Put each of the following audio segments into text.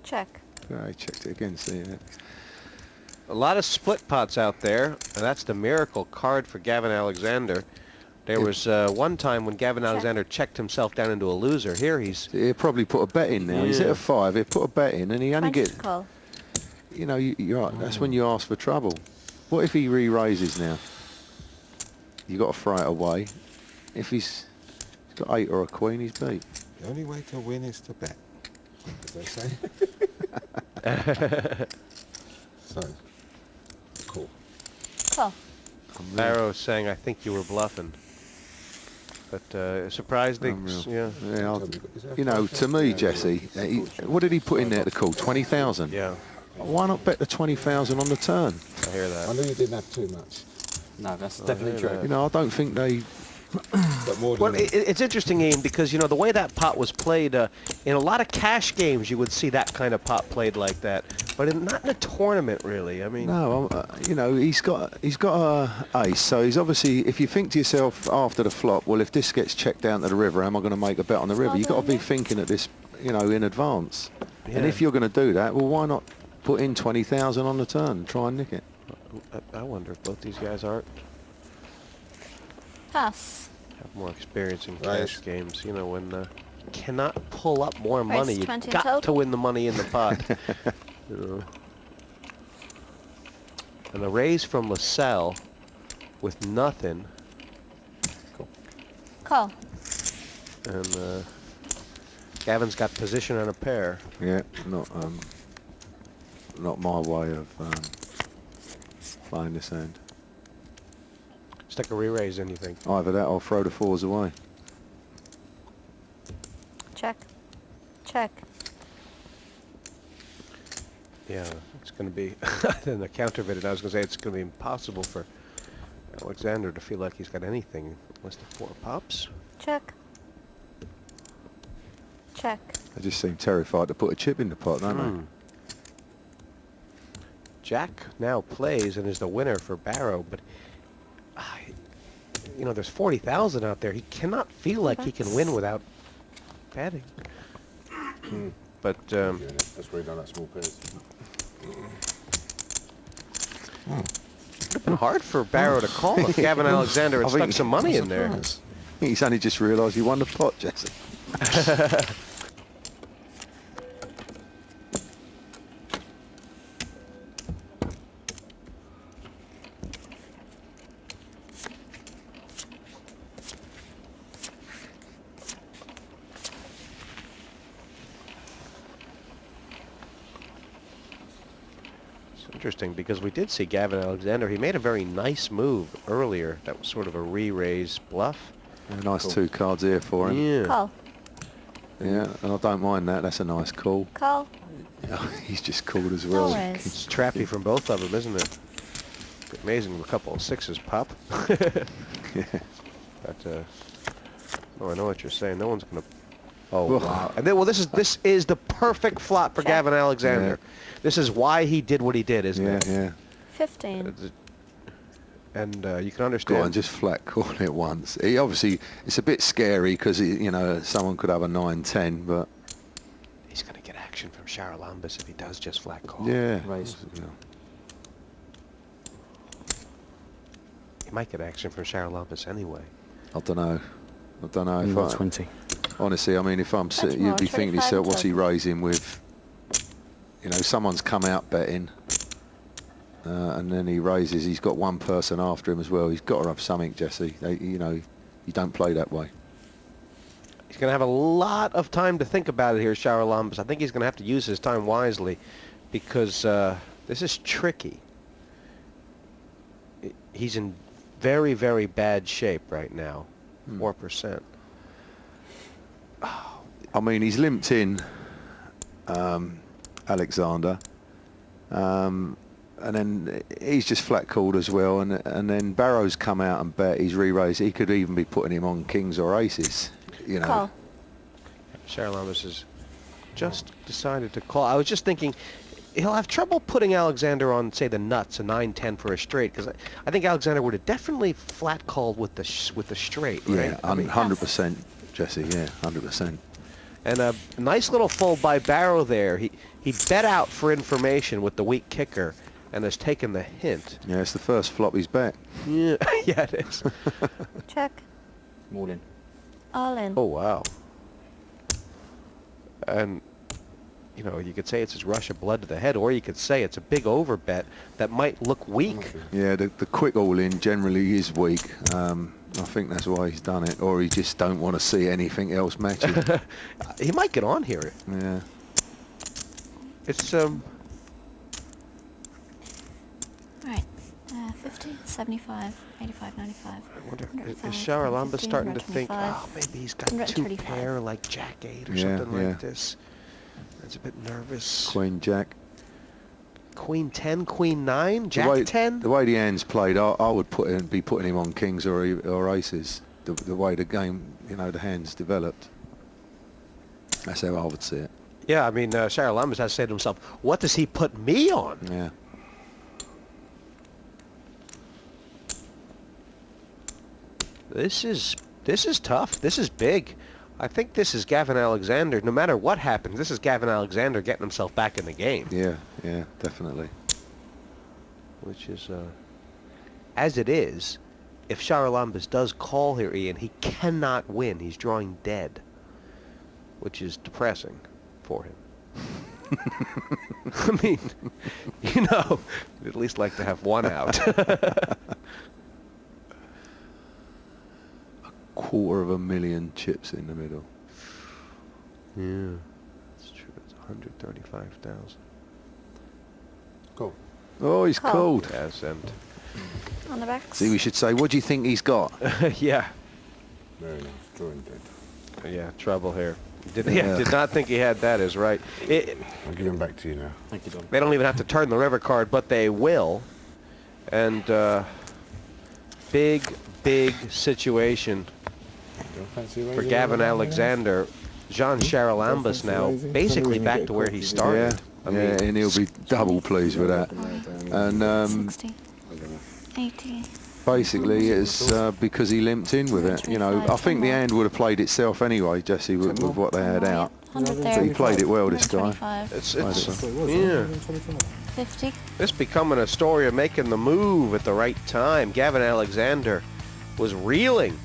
Check. I checked it again, see it. A lot of split pots out there, and that's the miracle card for Gavin Alexander. There was one time when Gavin Alexander checked himself down into a loser. Here he's... He'll probably put a bet in now. He's at a 5. He'll put a bet in, and he only gets... Call. You know, that's when you ask for trouble. What if he re-raises now? You got to throw it away. If he's got 8 or a queen, he's beat. The only way to win is to bet, as they say. So, cool. Call. Barrow saying, I think you were bluffing. But surprised, yeah. You know, to me, Jesse, what did he put in there to call? 20,000? Yeah. Why not bet the 20,000 on the turn? I hear that. I knew you didn't have too much. No, that's definitely true. You know, I don't think they... But more than Well, that. it's interesting, Ian, because, you know, the way that pot was played, in a lot of cash games, you would see that kind of pot played like that. But not in a tournament, really. I mean... No, you know, he's got a ace, so he's obviously... If you think to yourself after the flop, well, if this gets checked down to the river, am I going to make a bet on the river? You've got to be thinking at this, you know, in advance. Yeah. And if you're going to do that, well, why not put in 20,000 on the turn and try and nick it? I wonder if both these guys have Pass. more experience in Right. cash games. You know, when you cannot pull up more money, you 20 got total. to win the money in the pot. You know. And the raise from LaSalle with nothing, Call. and Gavin's got position on a pair. Yeah, not my way of playing this hand. Stick a re-raise in, you think? Either that or throw the 4s away. Check. Check. Yeah, it's going to be... then the counter of it, I was going to say it's going to be impossible for Alexander to feel like he's got anything unless the 4 pops. Check. Check. They just seem terrified to put a chip in the pot, don't Hmm. Jack now plays and is the winner for Barrow, but you know, there's 40,000 out there. He cannot feel like he can win without betting. But That's where he done that small pairs. it's been hard for Barrow to call if Gavin Alexander had I think stuck some money in there. I think he's only just realised he won the pot, Jesse. Interesting, because we did see Gavin Alexander. He made a very nice move earlier. That was sort of a re-raise bluff. A nice 2 cards here for him. Yeah. Call. Yeah, and I don't mind that. That's a nice call. Call. He's just called as well. Alright. It's trappy from both of them, isn't it? Amazing, a couple of 6s pop. Yeah. But, oh, I know what you're saying. No one's gonna. Oh Well, wow! And then, well, this is the perfect flop for Check. Gavin Alexander. This is why he did what he did, isn't Yeah, it? yeah. 15. And you can Go understand. on, just flat call it once. He obviously, it's a bit scary because, you know, someone could have a 9-10, but... He's gonna get action from Charalambos if he does just flat call. Yeah. Raise. You know. He might get action from Charalambos anyway. I don't know. I don't know. If Not I, 20. honestly, I mean, if I'm Much sitting, more, you'd be thinking to 25 yourself, what's he total. raising with? You know, someone's come out betting, and then he raises. He's got one person after him as well. He's got to have something, Jesse. You know, you don't play that way. He's going to have a lot of time to think about it here, Charalambos. I think he's going to have to use his time wisely because this is tricky. He's in very, very bad shape right now. 4%. I mean, he's limped in Alexander, and then he's just flat called as well, and then Barrow's come out and bet. He's re-raised. He could even be putting him on kings or aces, you know. Call. Charalambos has just decided to call. I was just thinking he'll have trouble putting Alexander on, say, the nuts, a 9-10 for a straight, because I think Alexander would have definitely flat called with the straight, right? Yeah, I mean, 100%, Jesse. Yeah, 100%. And a nice little fold by Barrow there. He bet out for information with the weak kicker and has taken the hint. Yeah, it's the first flop he's bet. Yeah, yeah, it is. Check. All in. All in. Oh, wow. And, you know, you could say it's his rush of blood to the head, or you could say it's a big over bet that might look weak. Yeah, the quick all-in generally is weak. I think that's why he's done it, or he just don't want to see anything else matching. He might get on here. Yeah. It's, Right. 50, 75, 85, 95. I wonder, 100,000, is Charalambos 150, starting to think, 125, oh, maybe he's got two 135. pair like Jack 8 or Yeah, something yeah. like this. That's a bit nervous. Queen Jack. Queen 10, Queen 9, Jack the way, 10? The way the hand's played, I would be putting him on kings or aces. The way the game, you know, the hand's developed. That's how I would see it. Yeah, I mean, Charalambos has to say to himself, what does he put me on? Yeah. This is tough. This is big. I think this is Gavin Alexander. No matter what happens, this is Gavin Alexander getting himself back in the game. Yeah, yeah, definitely. Which is, as it is, if Charalambos does call here, Ian, he cannot win. He's drawing dead, which is depressing for him. I mean, you know, you'd at least like to have one out. $250,000 chips in the middle. Yeah, that's true. It's 135,000. Go. Oh, he's Call. called. Yes, and On the backs. See, we should say, what do you think he's got? yeah, Very nice. Drawing dead. yeah, trouble here. Did Yeah. not think he had that. Is right. I'll give him back to you now. Thank you, Don. They don't even have to turn the river card, but they will. And big situation Don't fancy for raising Gavin it? Alexander. Jean Charalambos now basically back to where he started. Yeah, yeah, and he'll be double pleased with that. And 60, 80. basically, it's because he limped in with it. You know, I think the hand would have played itself anyway, Jesse, with what they had out. 100 there. But he played it well, this guy. 125, It's That's what it was, yeah. 50. This becoming a story of making the move at the right time. Gavin Alexander was reeling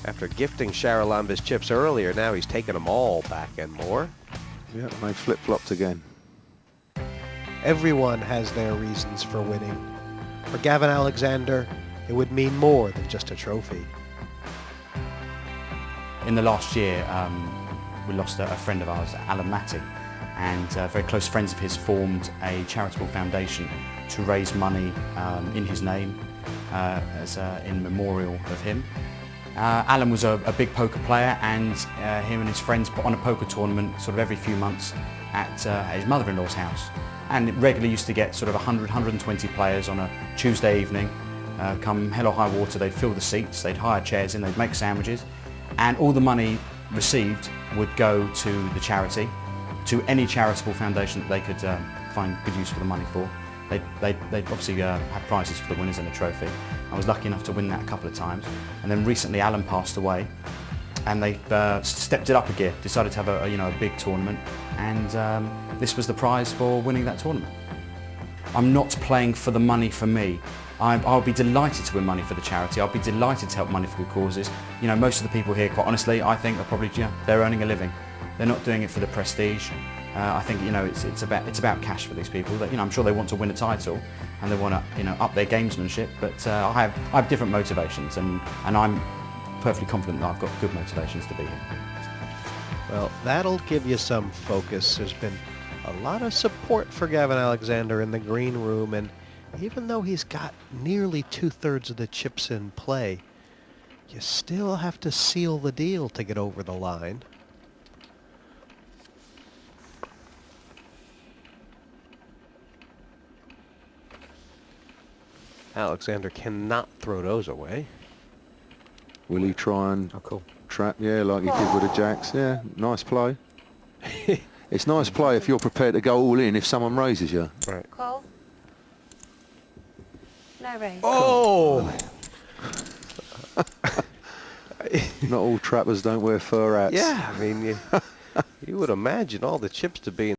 after gifting Charalambos chips earlier. Now he's taking them all back and more. Yeah, they flip-flopped again. Everyone has their reasons for winning. For Gavin Alexander, it would mean more than just a trophy. In the last year, we lost a friend of ours, Alan Matting, and very close friends of his formed a charitable foundation to raise money in his name in memorial of him. Alan was a big poker player, and him and his friends put on a poker tournament sort of every few months at his mother-in-law's house. And it regularly used to get sort of 100, 120 players on a Tuesday evening. Come hell or high water, they'd fill the seats, they'd hire chairs in, they'd make sandwiches, and all the money received would go to the charity, to any charitable foundation that they could find good use for the money for. They'd obviously had prizes for the winners and a trophy. I was lucky enough to win that a couple of times. And then recently Alan passed away, and they stepped it up a gear, decided to have a big tournament, and this was the prize for winning that tournament. I'm not playing for the money for me. I'll be delighted to win money for the charity. I'll be delighted to help money for good causes. You know, most of the people here, quite honestly, I think are probably, they're earning a living. They're not doing it for the prestige. I think, it's about cash for these people. That, I'm sure they want to win a title and they want to, up their gamesmanship. But I have different motivations, and I'm perfectly confident that I've got good motivations to be here. Well, that'll give you some focus. There's been a lot of support for Gavin Alexander in the green room, and even though he's got nearly 2/3 of the chips in play, you still have to seal the deal to get over the line. Alexander cannot throw those away. Will he try and Oh, cool. trap? Yeah, like he did with the jacks. Yeah, nice play. It's nice play if you're prepared to go all in if someone raises you. Right. Call. No raise. Oh! Not all trappers don't wear fur hats. Yeah, I mean, You would imagine all the chips to be in